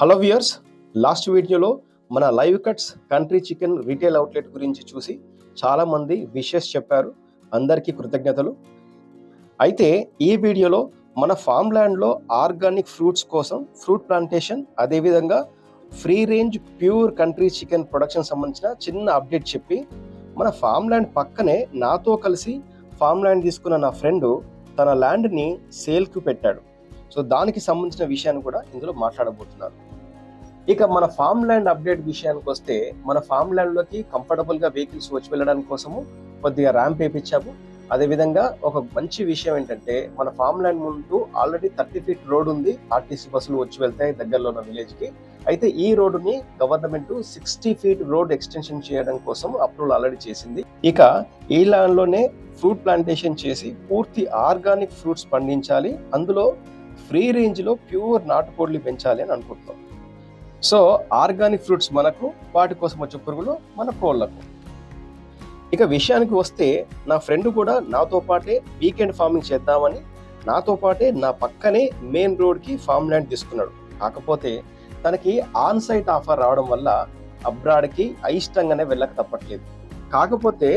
Hello viewers, last వీడియోలో మన live cuts country chicken retail outlet గురించి చూసి చాలామంది విషెస్ చెప్పారు. అందరికీ కృతజ్ఞతలు. అయితే ఈ వీడియోలో మన ఫామ్ ల్యాండ్లో ఆర్గానిక్ ఫ్రూట్స్ కోసం ఫ్రూట్ ప్లాంటేషన్, అదేవిధంగా free range pure country chicken production సంబంధించిన చిన్న అప్డేట్ చెప్పి, మన ఫామ్ ల్యాండ్ పక్కనే నాతో కలిసి ఫామ్ ల్యాండ్ తీసుకున్న నా ఫ్రెండ్ తన ల్యాండ్ని సేల్కి పెట్టాడు. సో దానికి సంబంధించిన విషయాన్ని కూడా ఇందులో మాట్లాడబోతున్నారు. ఇక మన ఫామ్ ల్యాండ్ అప్డేట్ విషయానికి వస్తే, మన ఫామ్ ల్యాండ్లోకి కంఫర్టబుల్గా వెహికల్స్ వచ్చి వెళ్ళడానికి కోసము కొద్దిగా ర్యాంప్ వేయించాము. అదేవిధంగా ఒక మంచి విషయం ఏంటంటే, మన ఫామ్ ల్యాండ్ ముందు ఆల్రెడీ 30 ఫీట్ రోడ్ ఉంది. ఆర్టీసీ బస్సులు వచ్చి వెళ్తాయి దగ్గరలో ఉన్న విలేజ్కి. అయితే ఈ రోడ్డుని గవర్నమెంట్ 60 ఫీట్ రోడ్ ఎక్స్టెన్షన్ చేయడం కోసం అప్రూవల్ ఆల్రెడీ చేసింది. ఇక ఈ ల్యాండ్లోనే ఫ్రూట్ ప్లాంటేషన్ చేసి పూర్తి ఆర్గానిక్ ఫ్రూట్స్ పండించాలి, అందులో ఫ్రీ రేంజ్లో ప్యూర్ నాటుకోళ్లు పెంచాలి అని అనుకుంటున్నాం. సో ఆర్గానిక్ ఫ్రూట్స్ మనకు, వాటి కోసం వచ్చే పురుగులు మన కోళ్లకు. ఇక విషయానికి వస్తే, నా ఫ్రెండ్ కూడా నాతో పాటే వీకెండ్ ఫార్మింగ్ చేద్దామని నాతో పాటే నా పక్కనే మెయిన్ రోడ్కి ఫామ్ ల్యాండ్ తీసుకున్నాడు. కాకపోతే తనకి ఆన్ సైట్ ఆఫర్ రావడం వల్ల అబ్రాడ్కి అయిష్టంగానే వెళ్ళక తప్పట్లేదు. కాకపోతే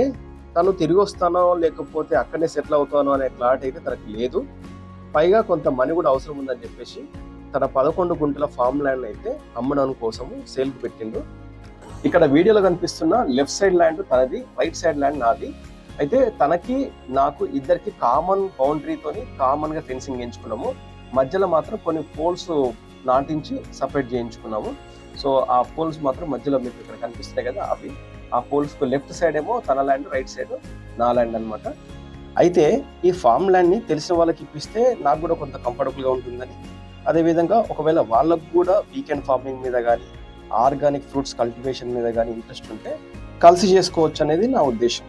తను తిరిగి వస్తానో లేకపోతే అక్కడనే సెటిల్ అవుతానో అనే క్లారిటీ అయితే తనకి లేదు. పైగా కొంత మనీ కూడా అవసరం ఉందని చెప్పేసి తన 11 గుంటల ఫామ్ ల్యాండ్ అయితే అమ్మడం కోసము సేల్కి పెట్టిండు. ఇక్కడ వీడియోలో కనిపిస్తున్న లెఫ్ట్ సైడ్ ల్యాండ్ తనది, రైట్ సైడ్ ల్యాండ్ నాది. అయితే తనకి నాకు ఇద్దరికి కామన్ బౌండరీతోని కామన్గా ఫెన్సింగ్ చేయించుకున్నాము. మధ్యలో మాత్రం కొన్ని పోల్స్ నాటించి సపరేట్ చేయించుకున్నాము. సో ఆ పోల్స్ మాత్రం మధ్యలో మీకు ఇక్కడ కనిపిస్తున్నాయి కదా, అవి ఆ పోల్స్కు లెఫ్ట్ సైడ్ ఏమో తన ల్యాండ్, రైట్ సైడ్ నా ల్యాండ్ అనమాట. అయితే ఈ ఫామ్ ల్యాండ్ని తెలిసిన వాళ్ళకి ఇప్పిస్తే నాకు కూడా కొంత కంఫర్టబుల్గా ఉంటుందని, అదేవిధంగా ఒకవేళ వాళ్ళకు కూడా వీకెండ్ ఫార్మింగ్ మీద కానీ ఆర్గానిక్ ఫ్రూట్స్ కల్టివేషన్ మీద కానీ ఇంట్రెస్ట్ ఉంటే కలిసి చేసుకోవచ్చు అనేది నా ఉద్దేశం.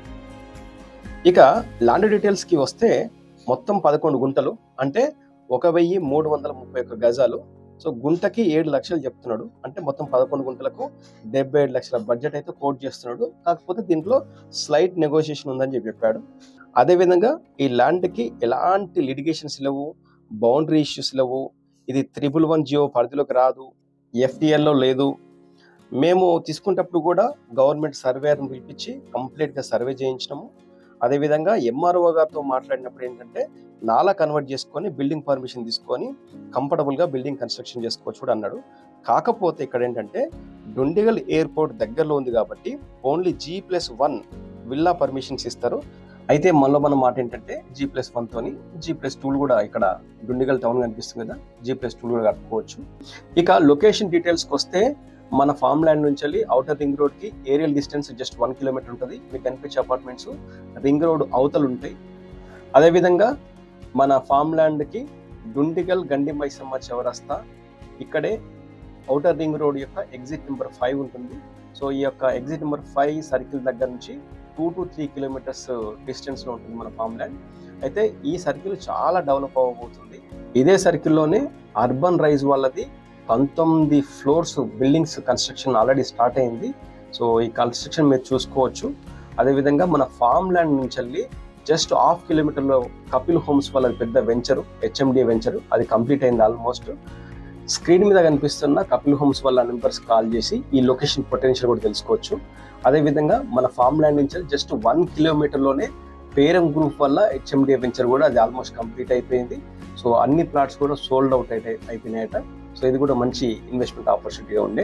ఇక ల్యాండ్ డీటెయిల్స్కి వస్తే, మొత్తం 11 గుంటలు, అంటే 1331 గజాలు. సో గుంటకి 7 లక్షలు చెప్తున్నాడు. అంటే మొత్తం 11 గుంటలకు 77 లక్షల బడ్జెట్ అయితే కోట్ చేస్తున్నాడు. కాకపోతే దీంట్లో స్లైట్ నెగోషియేషన్ ఉందని చెప్పాడు. అదేవిధంగా ఈ ల్యాండ్కి ఎలాంటి లిటిగేషన్స్ లేవు, బౌండరీ ఇష్యూస్ లేవు. ఇది 311 జియో పరిధిలోకి రాదు, ఎఫ్టీఎల్లో లేదు. మేము తీసుకునేటప్పుడు కూడా గవర్నమెంట్ సర్వేయర్ని పిలిపించి కంప్లీట్గా సర్వే చేయించినాము. అదేవిధంగా ఎంఆర్ఓ గారితో మాట్లాడినప్పుడు ఏంటంటే, నాలా కన్వర్ట్ చేసుకొని బిల్డింగ్ పర్మిషన్ తీసుకొని కంఫర్టబుల్గా బిల్డింగ్ కన్స్ట్రక్షన్ చేసుకోవచ్చు కూడా అన్నాడు. కాకపోతే ఇక్కడ ఏంటంటే, డొండిగల్ ఎయిర్పోర్ట్ దగ్గరలో ఉంది కాబట్టి ఓన్లీ G+1 విల్లా పర్మిషన్స్ ఇస్తారు. అయితే మనలో మన మాట ఏంటంటే, G+1 తోని G+2 కూడా ఇక్కడ డుండిగల్ టౌన్ కనిపిస్తుంది కదా, G+2 కూడా కట్టుకోవచ్చు. ఇక లొకేషన్ డీటెయిల్స్కి వస్తే, మన ఫామ్ ల్యాండ్ నుంచి వెళ్ళి అవుటర్ రింగ్ రోడ్కి ఏరియల్ డిస్టెన్స్ జస్ట్ 1 కిలోమీటర్ ఉంటుంది. మీకు కనిపించే అపార్ట్మెంట్స్ రింగ్ రోడ్ అవతలు ఉంటాయి. అదేవిధంగా మన ఫామ్ ల్యాండ్కి డుండిగల్ గండి మైసమ్మ చౌరస్తా, ఇక్కడే అవుటర్ రింగ్ రోడ్ యొక్క ఎగ్జిట్ నెంబర్ 5 ఉంటుంది. సో ఈ యొక్క ఎగ్జిట్ నెంబర్ 5 సర్కిల్ దగ్గర నుంచి 2 to 3 కిలోమీటర్స్ డిస్టెన్స్లో ఉంటుంది మన ఫామ్ ల్యాండ్. అయితే ఈ సర్కిల్ చాలా డెవలప్ అవ్వబోతుంది. ఇదే సర్కిల్లోనే అర్బన్ రైజ్ వాళ్ళది 19 floors buildings construction already start అయింది. సో ఈ కన్స్ట్రక్షన్ మీరు చూసుకోవచ్చు. అదేవిధంగా మన ఫామ్ ల్యాండ్ నుంచి వెళ్ళి జస్ట్ 1/2 కిలోమీటర్లో కపిల్ హోమ్స్ వాళ్ళది పెద్ద వెంచరు, HMD వెంచరు, అది కంప్లీట్ అయింది ఆల్మోస్ట్. స్క్రీన్ మీద కనిపిస్తున్న కపిల్ హోమ్స్ వాళ్ళ నెంబర్స్ కాల్ చేసి ఈ లొకేషన్ పొటెన్షియల్ కూడా తెలుసుకోవచ్చు. అదేవిధంగా మన ఫామ్ ల్యాండ్ నుంచి జస్ట్ 1 కిలోమీటర్లోనే పేరం గ్రూప్ వల్ల HMD వెంచర్ కూడా అది ఆల్మోస్ట్ కంప్లీట్ అయిపోయింది. సో అన్ని ప్లాట్స్ కూడా సోల్డ్ అవుట్ అయిపోయినాయట. సో ఇది కూడా మంచి ఇన్వెస్ట్మెంట్ ఆపర్చునిటీగా ఉండే.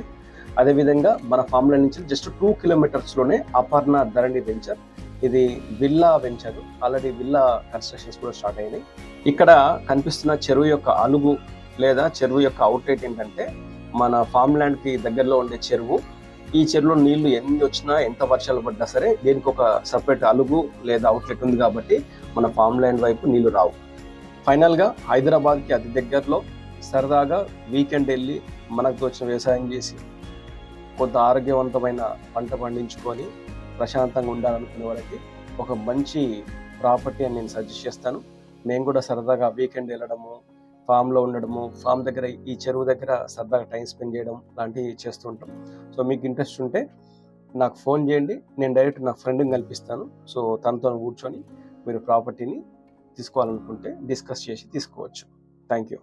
అదేవిధంగా మన ఫామ్ ల్యాండ్ నుంచి జస్ట్ 2 కిలోమీటర్స్లోనే అపర్ణ ధరణి వెంచర్, ఇది villa venture, already villa constructions కూడా స్టార్ట్ అయినాయి. ఇక్కడ కనిపిస్తున్న చెరువు యొక్క అలుగు లేదా చెరువు యొక్క అవుట్లెట్ ఏంటంటే, మన ఫామ్ ల్యాండ్కి దగ్గరలో ఉండే చెరువు. ఈ చెరువులో నీళ్లు ఎన్ని వచ్చినా, ఎంత వర్షాలు పడ్డా సరే, దీనికి ఒక సపరేట్ అలుగు లేదా అవుట్లెట్ ఉంది కాబట్టి మన ఫామ్ ల్యాండ్ వైపు నీళ్లు రావు. ఫైనల్గా హైదరాబాద్కి అతి దగ్గరలో సరదాగా వీకెండ్ వెళ్ళి మనకు తోచిన వ్యవసాయం చేసి కొంత ఆరోగ్యవంతమైన పంట పండించుకొని ప్రశాంతంగా ఉండాలనుకునే వాళ్ళకి ఒక మంచి ప్రాపర్టీ అని నేను సజెస్ట్ చేస్తాను. మేము కూడా సరదాగా వీకెండ్ వెళ్ళడము, ఫామ్లో ఉండడము, ఫామ్ దగ్గర ఈ చెరువు దగ్గర సరదాగా టైం స్పెండ్ చేయడం లాంటివి చేస్తుంటాం. సో మీకు ఇంట్రెస్ట్ ఉంటే నాకు ఫోన్ చేయండి, నేను డైరెక్ట్ నా ఫ్రెండ్ని కల్పిస్తాను. సో తనతో కూర్చొని మీరు ప్రాపర్టీని తీసుకోవాలనుకుంటే డిస్కస్ చేసి తీసుకోవచ్చు. Thank you.